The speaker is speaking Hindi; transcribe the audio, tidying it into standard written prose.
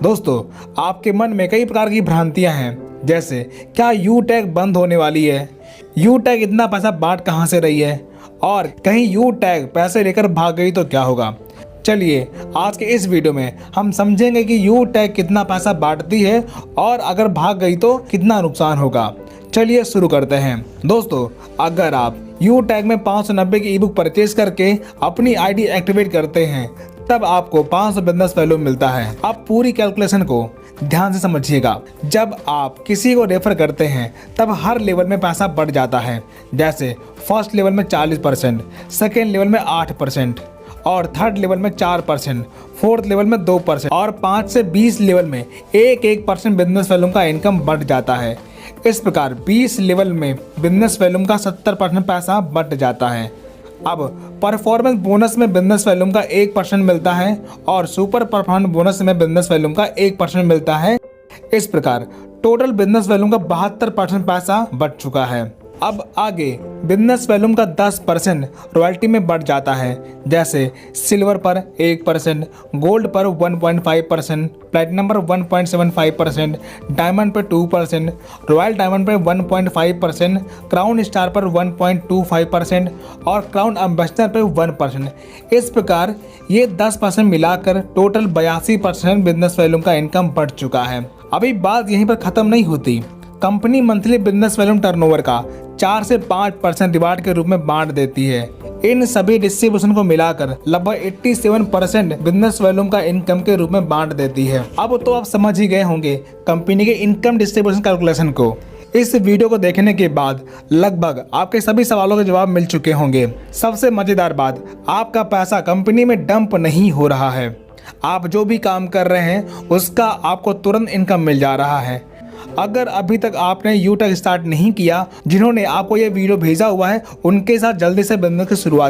दोस्तों, आपके मन में कई प्रकार की भ्रांतियां हैं, जैसे क्या यू टैग बंद होने वाली है, यू टैग इतना पैसा बांट कहां से रही है, और कहीं यू टैग पैसे लेकर भाग गई तो क्या होगा। चलिए आज के इस वीडियो में हम समझेंगे कि यू टैग कितना पैसा बांटती है और अगर भाग गई तो कितना नुकसान होगा। चलिए शुरू करते हैं। दोस्तों, अगर आप यू टैग में 590 की ई बुक परचेज करके अपनी आईडी एक्टिवेट करते हैं तब आपको 500 बिजनेस वैल्यू मिलता है। अब पूरी कैलकुलेशन को ध्यान से समझिएगा। जब आप किसी को रेफर करते हैं तब हर लेवल में पैसा बढ़ जाता है। जैसे फर्स्ट लेवल में 40%, सेकेंड लेवल में 8% और थर्ड लेवल में 4%, फोर्थ लेवल में 2% और 5 से 20 लेवल में 1% बिजनेस वैल्यूम का इनकम बढ़ जाता है। इस प्रकार 20 लेवल में बिजनेस वैल्यूम का 70% पैसा बढ़ जाता है। अब परफॉर्मेंस बोनस में बिजनेस वैल्यूम का 1% मिलता है और सुपर परफॉर्मेंस बोनस में बिजनेस वैल्यूम का 1% मिलता है। इस प्रकार टोटल बिजनेस वैल्यूम का 72% पैसा बढ़ चुका है। अब आगे बिजनेस वैल्यूम का 10% रॉयल्टी में बढ़ जाता है। जैसे सिल्वर पर 1%, गोल्ड पर 1.5%, प्लैटिनम पर 1.75%, डायमंड पर 2%, रॉयल डायमंड पर 1.5%, क्राउन स्टार पर 1.25% और क्राउन एम्बेसडर पर 1%। इस प्रकार ये 10% मिलाकर टोटल 82% बिजनेस वैल्यूम का इनकम बढ़ चुका है। अभी बात यहीं पर ख़त्म नहीं होती। Company monthly business volume turnover का 4 से 5% रिवार्ड के रूप में बांट देती है। इन सभी डिस्ट्रीब्यूशन को मिलाकर लगभग 87% बिजनेस वैल्यूम का इनकम के रूप में बांट देती है। अब तो आप समझ ही गए होंगे कंपनी के इनकम डिस्ट्रीब्यूशन कैलकुलेशन को। इस वीडियो को देखने के बाद लगभग आपके सभी सवालों के जवाब मिल चुके होंगे। सबसे मजेदार बात, आपका पैसा कंपनी में डंप नहीं हो रहा है। आप जो भी काम कर रहे हैं उसका आपको तुरंत इनकम मिल जा रहा है। अगर अभी तक आपने यू टैग स्टार्ट नहीं किया, जिन्होंने आपको ये वीडियो भेजा हुआ है उनके साथ जल्दी से बिजनेस की शुरुआत